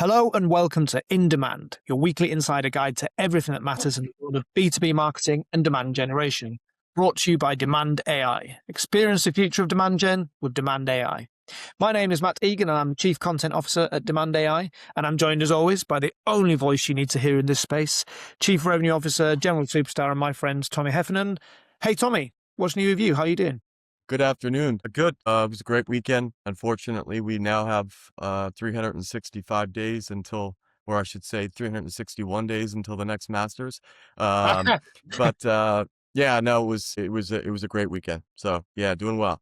Hello and welcome to In Demand, your weekly insider guide to everything that matters in the world of B2B marketing and demand generation. Brought to you by Demand AI. Experience the future of demand gen with Demand AI. My name is Matt Egan and I'm Chief Content Officer at Demand AI, and I'm joined as always by the only voice you need to hear in this space, Chief Revenue Officer, General Superstar, and my friend Tommy Heffernan. Hey Tommy, what's new with you? How are you doing? Good afternoon. Good. It was a great weekend. Unfortunately, we now have 365 days until, or I should say 361 days until the next Masters. But yeah, no, it was a great weekend. So yeah, doing well.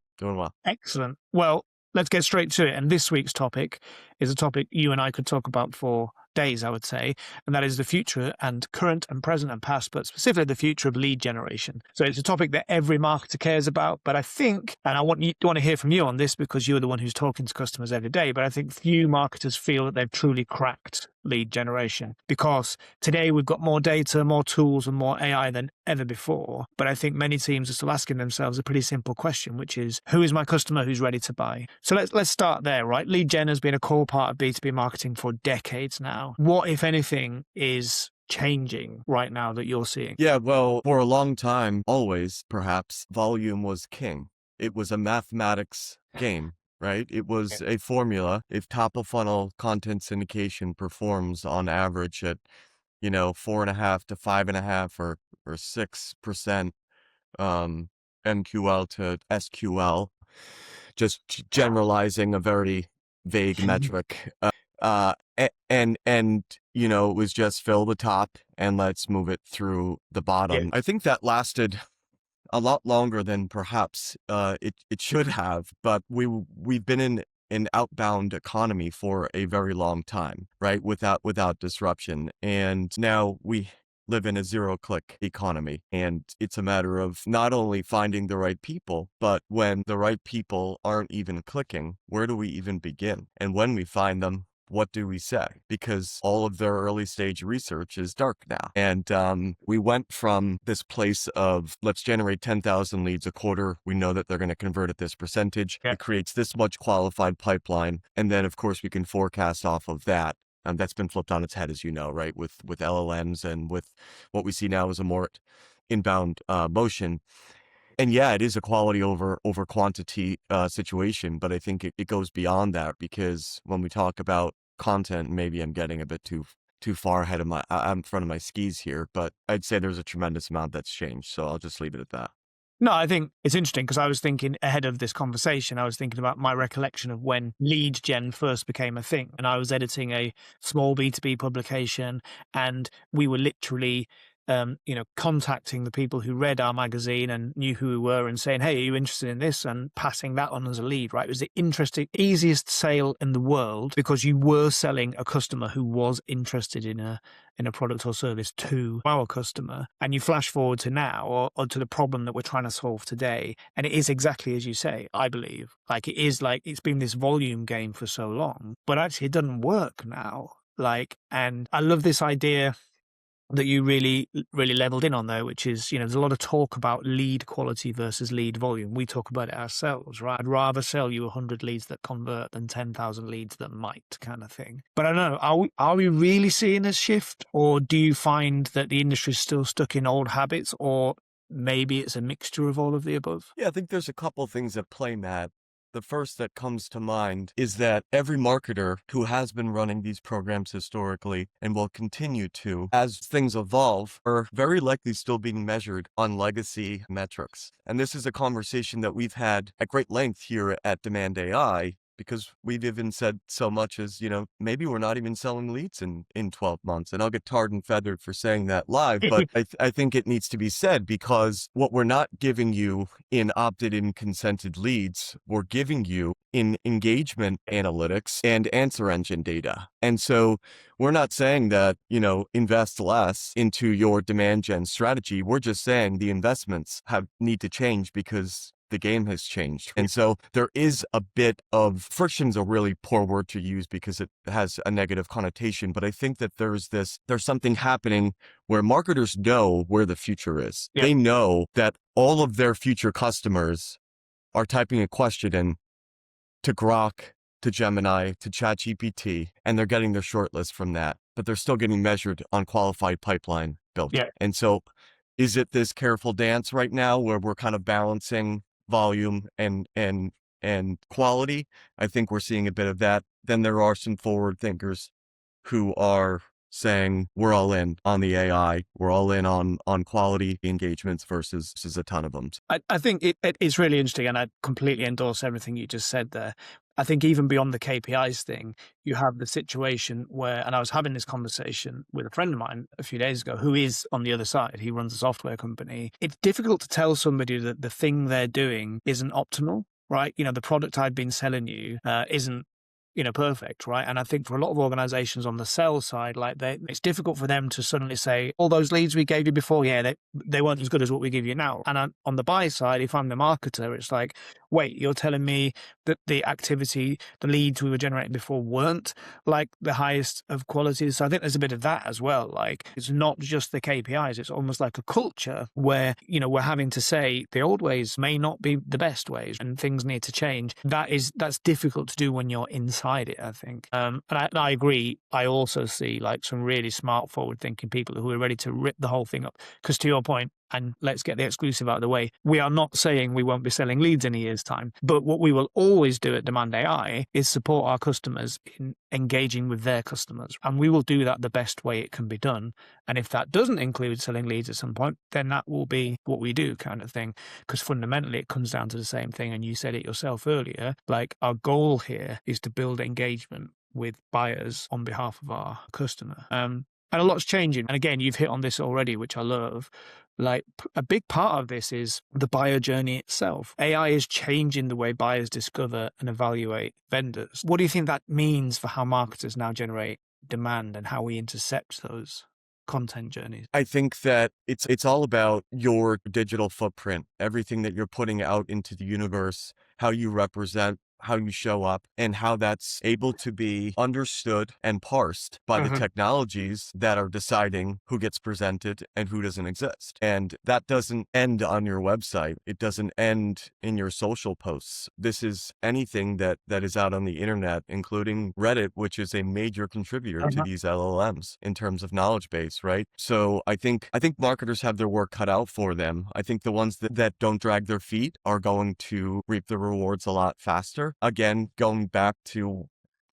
Excellent. Well, let's get straight to it. And this week's topic is a topic you and I could talk about for days, I would say, and that is the future and current and present and past, but specifically the future of lead generation. So it's a topic that every marketer cares about, but I think, and I want to hear from you on this because you're the one who's talking to customers every day, but I think few marketers feel that they've truly cracked lead generation, because today we've got more data, more tools, and more AI than ever before. But I think many teams are still asking themselves a pretty simple question, which is, who is my customer who's ready to buy? So let's start there, right? Lead gen has been a core part of B2B marketing for decades now. What, if anything, is changing right now that you're seeing? Yeah, well, for a long time, always, perhaps, volume was king. It was a mathematics game, right? It was a formula. If top of funnel content syndication performs on average at, 4.5 to 5.5 or 6% MQL to SQL, just generalizing a very vague metric. And it was just fill the top and let's move it through the bottom. Yeah. I think that lasted a lot longer than perhaps it should have, but we've been in an outbound economy for a very long time, right? Without disruption. And now we live in a zero-click economy, and it's a matter of not only finding the right people, but when the right people aren't even clicking, where do we even begin? And when we find them, what do we say? Because all of their early stage research is dark now. And we went from this place of, let's generate 10,000 leads a quarter. We know that they're going to convert at this percentage. Yeah. It creates this much qualified pipeline. And then, of course, we can forecast off of that. That's been flipped on its head, as you know, right? With LLMs and with what we see now as a more inbound motion. And yeah, it is a quality over quantity situation, but I think it goes beyond that, because when we talk about content, maybe I'm getting a bit too far ahead of I'm in front of my skis here, but I'd say there's a tremendous amount that's changed. So I'll just leave it at that. No, I think it's interesting because I was thinking ahead of this conversation, I was thinking about my recollection of when lead gen first became a thing. And I was editing a small B2B publication, and we were literally contacting the people who read our magazine and knew who we were and saying, hey, are you interested in this? And passing that on as a lead, right? It was the easiest sale in the world, because you were selling a customer who was interested in a product or service to our customer. And you flash forward to now, or to the problem that we're trying to solve today. And it is exactly as you say, I believe. It's been this volume game for so long, but actually it doesn't work now. And I love this idea that you really, really leveled in on there, which is, there's a lot of talk about lead quality versus lead volume. We talk about it ourselves, right? I'd rather sell you 100 leads that convert than 10,000 leads that might, kind of thing. But I don't know, are we really seeing a shift, or do you find that the industry is still stuck in old habits, or maybe it's a mixture of all of the above? Yeah, I think there's a couple things at play, Matt. The first that comes to mind is that every marketer who has been running these programs historically and will continue to, as things evolve, are very likely still being measured on legacy metrics. And this is a conversation that we've had at great length here at Demand AI, because we've even said so much as, maybe we're not even selling leads in 12 months. And I'll get tarred and feathered for saying that live, but I think it needs to be said, because what we're not giving you in opted-in consented leads, we're giving you in engagement analytics and answer engine data. And so we're not saying that, invest less into your demand gen strategy. We're just saying the investments need to change because the game has changed. And so there is a bit of friction's a really poor word to use because it has a negative connotation. But I think that there's something happening where marketers know where the future is. Yeah. They know that all of their future customers are typing a question in to Grok to Gemini, to ChatGPT, and they're getting their shortlist from that, but they're still getting measured on qualified pipeline built. Yeah. And so is it this careful dance right now where we're kind of balancing volume and quality? I think we're seeing a bit of that. Then there are some forward thinkers who are saying we're all in on the AI, we're all in on quality engagements versus a ton of them. I think it's really interesting, and I completely endorse everything you just said there. I think even beyond the KPIs thing, you have the situation where, and I was having this conversation with a friend of mine a few days ago who is on the other side. He runs a software company. It's difficult to tell somebody that the thing they're doing isn't optimal, right? You know, the product I've been selling you isn't, you know, perfect, right? And I think for a lot of organizations on the sales side, like it's difficult for them to suddenly say, all those leads we gave you before, yeah, they weren't as good as what we give you now. And on the buy side, if I'm the marketer, it's like, wait, you're telling me that the activity, the leads we were generating before weren't like the highest of quality. So I think there's a bit of that as well. Like, it's not just the KPIs, it's almost like a culture where, you know, we're having to say the old ways may not be the best ways and things need to change. That's difficult to do when you're inside it, I think. And I agree. I also see like some really smart, forward-thinking people who are ready to rip the whole thing up. Because to your point, and let's get the exclusive out of the way, we are not saying we won't be selling leads in a year's time. But what we will always do at Demand AI is support our customers in engaging with their customers. And we will do that the best way it can be done. And if that doesn't include selling leads at some point, then that will be what we do, kind of thing. Because fundamentally, it comes down to the same thing. And you said it yourself earlier, like our goal here is to build engagement with buyers on behalf of our customer. And a lot's changing. And again, you've hit on this already, which I love. Like, a big part of this is the buyer journey itself. AI is changing the way buyers discover and evaluate vendors. What do you think that means for how marketers now generate demand and how we intercept those content journeys? I think that it's all about your digital footprint, everything that you're putting out into the universe, how you represent, how you show up, and how that's able to be understood and parsed by the technologies that are deciding who gets presented and who doesn't exist. And that doesn't end on your website. It doesn't end in your social posts. This is anything that is out on the internet, including Reddit, which is a major contributor to these LLMs in terms of knowledge base, right? So I think marketers have their work cut out for them. I think the ones that don't drag their feet are going to reap the rewards a lot faster. Again, going back to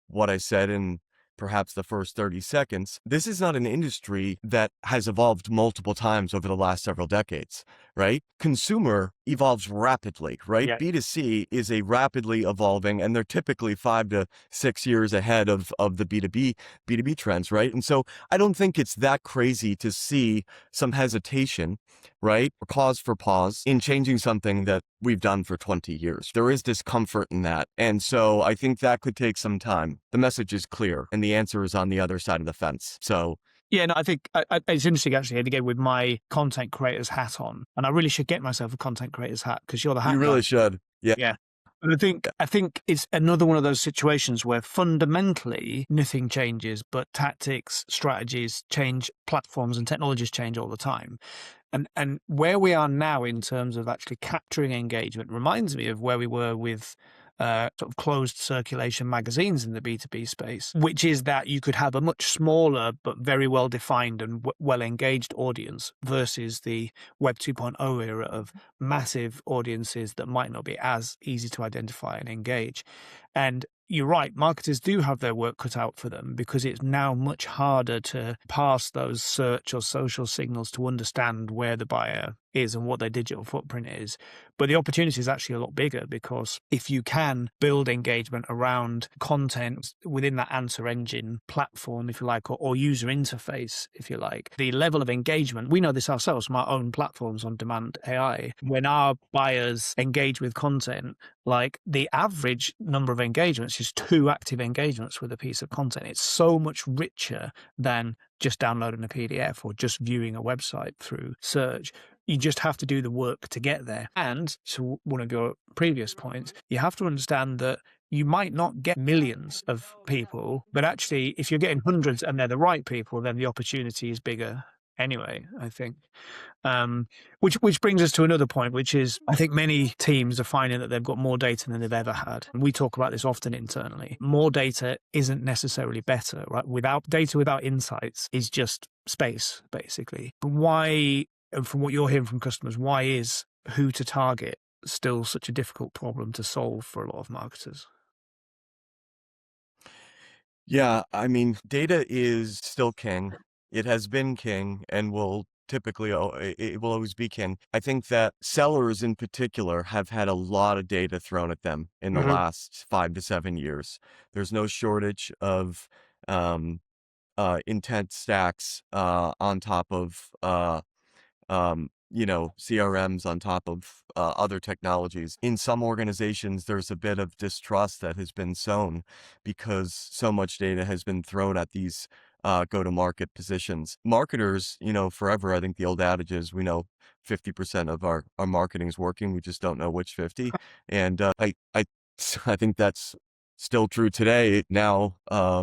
what I said in perhaps the first 30 seconds, this is not an industry that has evolved multiple times over the last several decades, right? Consumer evolves rapidly, right? Yeah. B2C is a rapidly evolving, and they're typically 5 to 6 years ahead of the B2B trends, right? And so I don't think it's that crazy to see some hesitation, right? Or cause for pause in changing something that we've done for 20 years. There is discomfort in that. And so I think that could take some time. The message is clear and the answer is on the other side of the fence. So yeah, no, I think it's interesting actually, and again, with my content creator's hat on, and I really should get myself a content creator's hat because you're the hat you guy. really should. Yeah. Yeah. And I think it's another one of those situations where fundamentally nothing changes, but tactics, strategies change, platforms and technologies change all the time. And where we are now in terms of actually capturing engagement reminds me of where we were with sort of closed circulation magazines in the B2B space, which is that you could have a much smaller but very well defined and well engaged audience versus the Web 2.0 era of massive audiences that might not be as easy to identify and engage. And you're right, marketers do have their work cut out for them because it's now much harder to parse those search or social signals to understand where the buyer is and what their digital footprint is. But the opportunity is actually a lot bigger because if you can build engagement around content within that answer engine platform, if you like, or user interface, if you like, the level of engagement, we know this ourselves from our own platforms on Demand AI. When our buyers engage with content, like the average number of engagements is 2 active engagements with a piece of content. It's so much richer than just downloading a PDF or just viewing a website through search. You just have to do the work to get there. And to one of your previous points, you have to understand that you might not get millions of people, but actually if you're getting hundreds and they're the right people, then the opportunity is bigger anyway, I think. Which brings us to another point, which is I think many teams are finding that they've got more data than they've ever had. And we talk about this often internally. More data isn't necessarily better, right? Without data, without insights is just space, basically. But why, and from what you're hearing from customers, why is who to target still such a difficult problem to solve for a lot of marketers? Yeah, I mean, data is still king. It has been king and will typically, it will always be king. I think that sellers in particular have had a lot of data thrown at them in the Hmm. last 5 to 7 years. There's no shortage of um, intent stacks on top of CRMs on top of other technologies. In some organizations, there's a bit of distrust that has been sown because so much data has been thrown at these go-to-market positions. Marketers, forever, I think the old adage is we know 50% of our marketing is working. We just don't know which 50. And I think that's still true today now,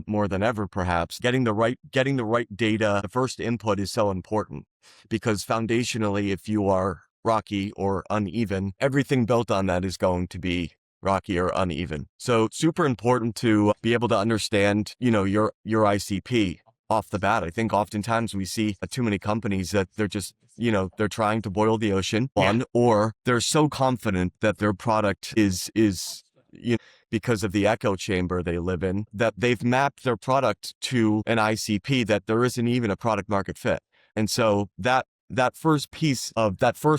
more than ever, perhaps. Getting the right data, the first input is so important because foundationally, if you are rocky or uneven, everything built on that is going to be rocky or uneven. So super important to be able to understand, your ICP off the bat. I think oftentimes we see too many companies that they're just, they're trying to boil the ocean, Yeah. one, or they're so confident that their product is because of the echo chamber they live in, that they've mapped their product to an ICP that there isn't even a product market fit. And so that first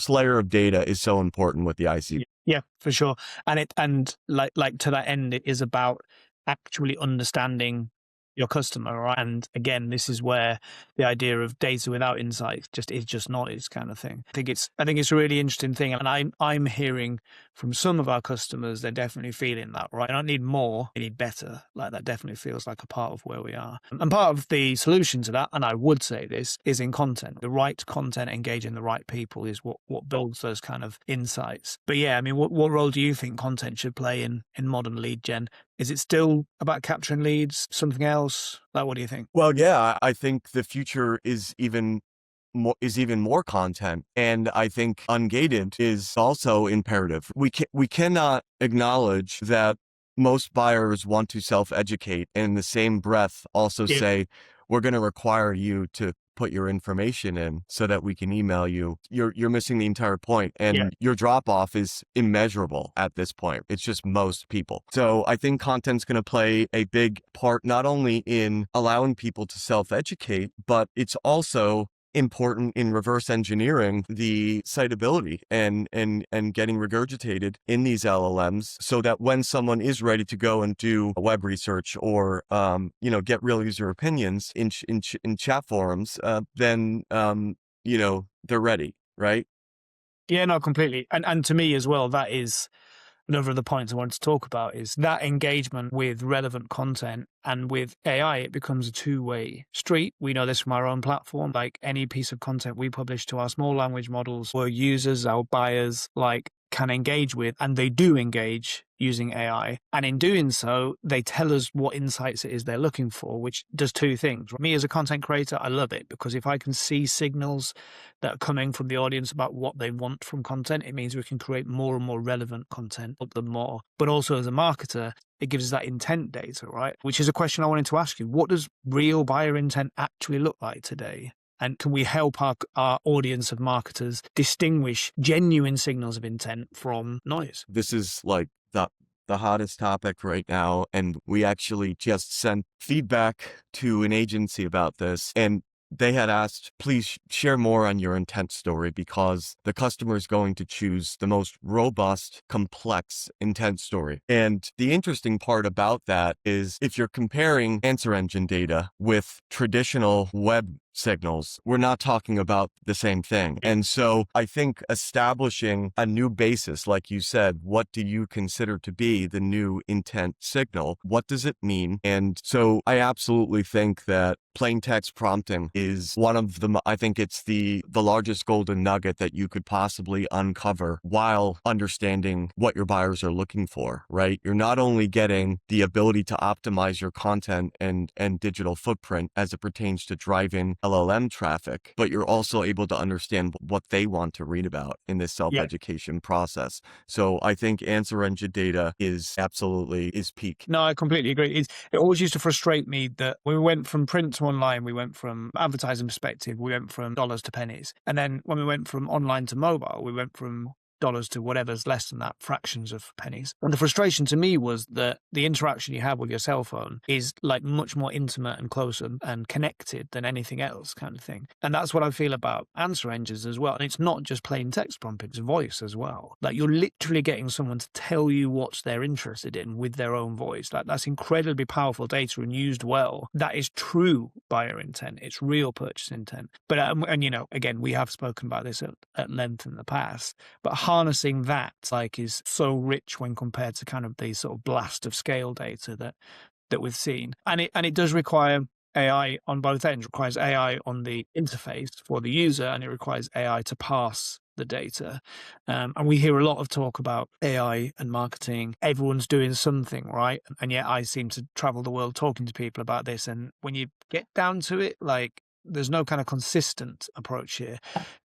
layer of data is so important with the ICP. Yeah, for sure. And like to that end, it is about actually understanding your customer, right? And again, this is where the idea of data without insights just is just noise kind of thing. I think it's a really interesting thing. And I'm hearing from some of our customers, they're definitely feeling that, right? I don't need more, I need better. Like that definitely feels like a part of where we are. And part of the solution to that, and I would say this, is in content. The right content engaging the right people is what builds those kind of insights. But yeah, I mean, what role do you think content should play in modern lead gen? Is it still about capturing leads? Something else? Like, what do you think? Well, yeah, I think the future is even more content, and I think ungated is also imperative. We cannot acknowledge that most buyers want to self-educate and in the same breath also Yeah, say we're going to require you to put your information in so that we can email you. You're missing the entire point, yeah, and your drop off is immeasurable at this point. It's just most people. So I think content's going to play a big part not only in allowing people to self-educate, but it's also important in reverse engineering the citability and getting regurgitated in these LLMs so that when someone is ready to go and do a web research or get real user opinions in chat forums, then they're ready, right? yeah. No, completely. And to me as well, that is another of the points I wanted to talk about is that engagement with relevant content and with AI, it becomes a two-way street. We know this from our own platform. Like any piece of content we publish to our small language models, our users, our buyers, like can engage with, and they do engage using AI. And in doing so, they tell us what insights it is they're looking for, which does two things. Me as a content creator, I love it because if I can see signals that are coming from the audience about what they want from content, it means we can create more and more relevant content, up them more. But also as a marketer, it gives us that intent data, right? Which is a question I wanted to ask you. What does real buyer intent actually look like today? And can we help our audience of marketers distinguish genuine signals of intent from noise? This is like the hottest topic right now, and we actually just sent feedback to an agency about this, and they had asked, please share more on your intent story because the customer is going to choose the most robust, complex intent story. And the interesting part about that is if you're comparing answer engine data with traditional web signals, we're not talking about the same thing. And so I think establishing a new basis, like you said, what do you consider to be the new intent signal? What does it mean? And so I absolutely think that plain text prompting is one of the, I think it's the largest golden nugget that you could possibly uncover while understanding what your buyers are looking for, right? You're not only getting the ability to optimize your content and digital footprint as it pertains to driving LLM traffic, but you're also able to understand what they want to read about in this Yeah. self-education process. So I think answer engine data is peak. No, I completely agree. It always used to frustrate me that when we went from print to online, we went from advertising perspective, we went from dollars to pennies. And then when we went from online to mobile, we went from dollars to whatever's less than that, fractions of pennies. And the frustration to me was that the interaction you have with your cell phone is like much more intimate and closer and connected than anything else, kind of thing. And that's what I feel about answer engines as well. And it's not just plain text prompt, it's voice as well. Like you're literally getting someone to tell you what they're interested in with their own voice. Like that's incredibly powerful data, and used well, that is true buyer intent. It's real purchase intent. But and you know, again, we have spoken about this at length in the past, but harnessing that like is so rich when compared to kind of the sort of blast of scale data that we've seen. And it does require AI on both ends. It requires AI on the interface for the user, and it requires AI to parse the data. And we hear a lot of talk about AI and marketing. Everyone's doing something, right? And yet I seem to travel the world talking to people about this. And when you get down to it, like there's no kind of consistent approach here.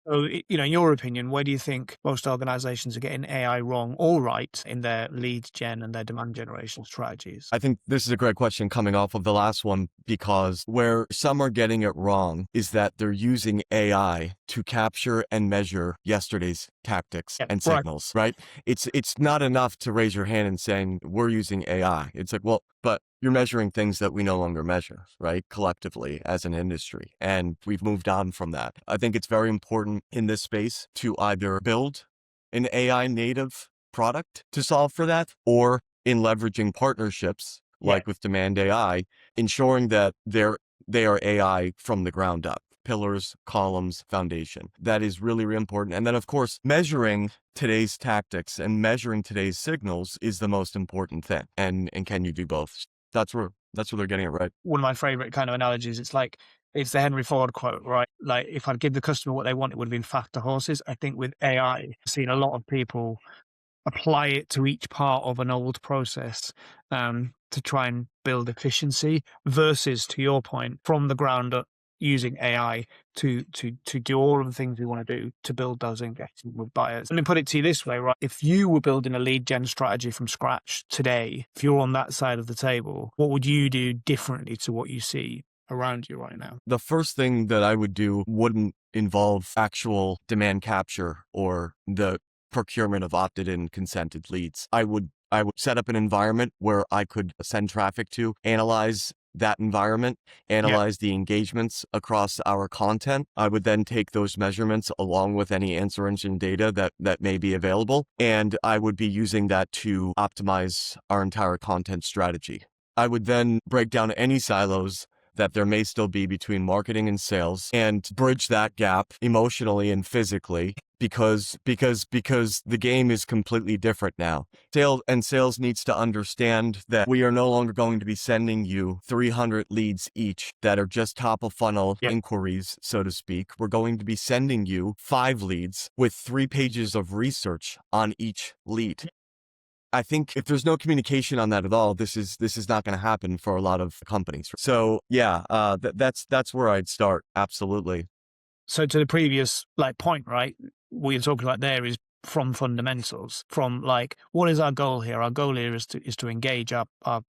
So, you know, in your opinion, where do you think most organizations are getting AI wrong or right in their lead gen and their demand generation strategies? I think this is a great question coming off of the last one, because where some are getting it wrong is that they're using AI to capture and measure yesterday's tactics and signals, right? It's not enough to raise your hand and saying, we're using AI. It's like, well, but you're measuring things that we no longer measure, right? Collectively as an industry. And we've moved on from that. I think it's very important in this space to either build an AI native product to solve for that, or in leveraging partnerships like with Demand AI, ensuring that they are AI from the ground up. Pillars, columns, foundation. That is really, really important. And then, of course, measuring today's tactics and measuring today's signals is the most important thing. And can you do both? That's where they're getting it right. One of my favorite kind of analogies, it's like, it's the Henry Ford quote, right? Like, if I'd give the customer what they want, it would have been faster horses. I think with AI, I've seen a lot of people apply it to each part of an old process to try and build efficiency versus, to your point, from the ground up, using AI to do all of the things we want to do to build those engagement with buyers. Let me put it to you this way, right? If you were building a lead gen strategy from scratch today, if you're on that side of the table, what would you do differently to what you see around you right now? The first thing that I would do wouldn't involve actual demand capture or the procurement of opted in consented leads. I would set up an environment where I could send traffic to, analyze that environment, analyze the engagements across our content. I would then take those measurements along with any answer engine data that may be available, and I would be using that to optimize our entire content strategy. I would then break down any silos that there may still be between marketing and sales and bridge that gap emotionally and physically, because the game is completely different now. Sales needs to understand that we are no longer going to be sending you 300 leads each that are just top of funnel inquiries, so to speak. We're going to be sending you 5 leads with 3 pages of research on each lead. I think if there's no communication on that at all, this is not going to happen for a lot of companies. So yeah, that's where I'd start. Absolutely. So to the previous point, right? What you're talking about there is from fundamentals, from like, what is our goal here? Our goal here is to engage our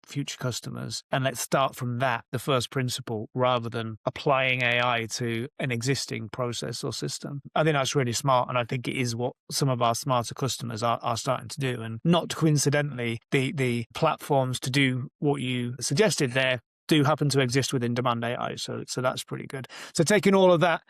future customers. And let's start from that, the first principle, rather than applying AI to an existing process or system. I think that's really smart. And I think it is what some of our smarter customers are starting to do. And not coincidentally, the platforms to do what you suggested there do happen to exist within Demand AI. So that's pretty good. So taking all of that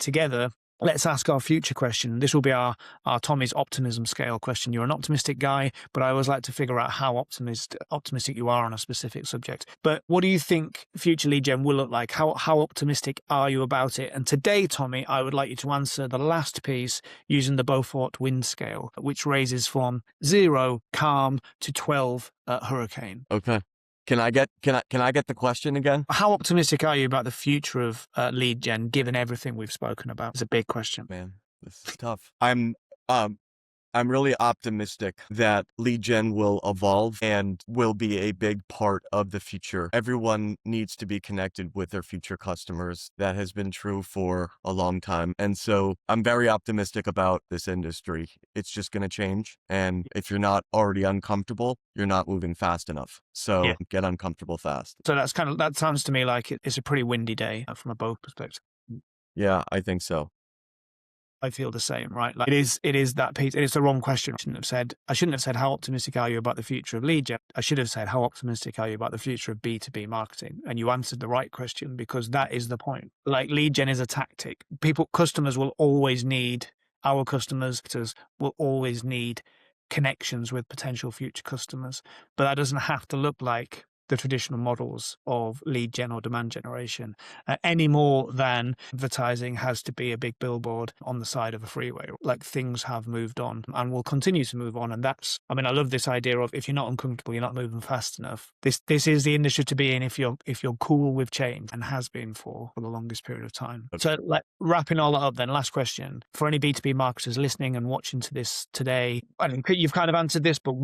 together, let's ask our future question. This will be our Tommy's optimism scale question. You're an optimistic guy, but I always like to figure out how optimistic you are on a specific subject. But what do you think future lead gen will look like? How optimistic are you about it? And today, Tommy, I would like you to answer the last piece using the Beaufort wind scale, which raises from 0, calm, to 12, hurricane. Okay. Can I get the question again? How optimistic are you about the future of lead gen, given everything we've spoken about? It's a big question. Man, this is tough. I'm I'm really optimistic that lead gen will evolve and will be a big part of the future. Everyone needs to be connected with their future customers. That has been true for a long time. And so I'm very optimistic about this industry. It's just going to change. And if you're not already uncomfortable, you're not moving fast enough. So Yeah. get uncomfortable fast. So that sounds to me like it's a pretty windy day from a boat perspective. Yeah, I think so. I feel the same, right? Like it is that piece. It is the wrong question. I shouldn't have said how optimistic are you about the future of lead gen. I should have said how optimistic are you about the future of B2B marketing? And you answered the right question, because that is the point. Like, lead gen is a tactic. Customers will always need, our customers will always need connections with potential future customers. But that doesn't have to look like the traditional models of lead gen or demand generation, any more than advertising has to be a big billboard on the side of a freeway. Like, things have moved on and will continue to move on. And I love this idea of, if you're not uncomfortable, you're not moving fast enough. This is the industry to be in if you're cool with change, and has been for the longest period of time. Okay. So, like, wrapping all that up then, last question for any B2B marketers listening and watching to this today. I mean, you've kind of answered this, but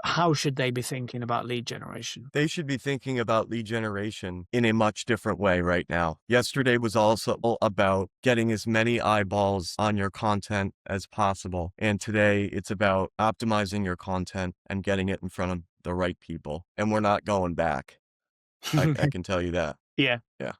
how should they be thinking about lead generation? They should be thinking about lead generation in a much different way right now. Yesterday was also about getting as many eyeballs on your content as possible. And today it's about optimizing your content and getting it in front of the right people. And we're not going back. I can tell you that. Yeah. Yeah.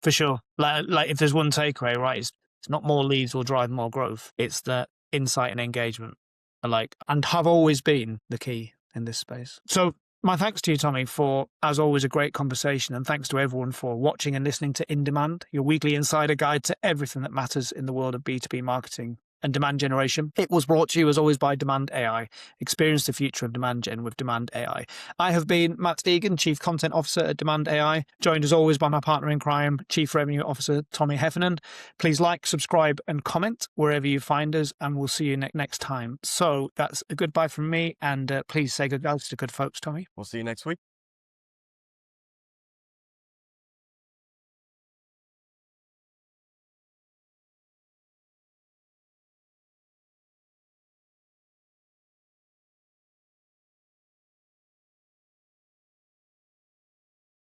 For sure. Like if there's one takeaway, right, it's not more leads will drive more growth. It's that insight and engagement and have always been the key in this space. So my thanks to you, Tommy, for, as always, a great conversation. And thanks to everyone for watching and listening to In Demand, your weekly insider guide to everything that matters in the world of B2B marketing and demand generation. It was brought to you, as always, by Demand AI. Experience the future of demand gen with Demand AI. I have been Matt Egan, Chief Content Officer at Demand AI, joined as always by my partner in crime, Chief Revenue Officer Tommy Heffernan. Please like, subscribe, and comment wherever you find us, and we'll see you next time. So that's a goodbye from me, and please say goodbyes to good folks, Tommy. We'll see you next week.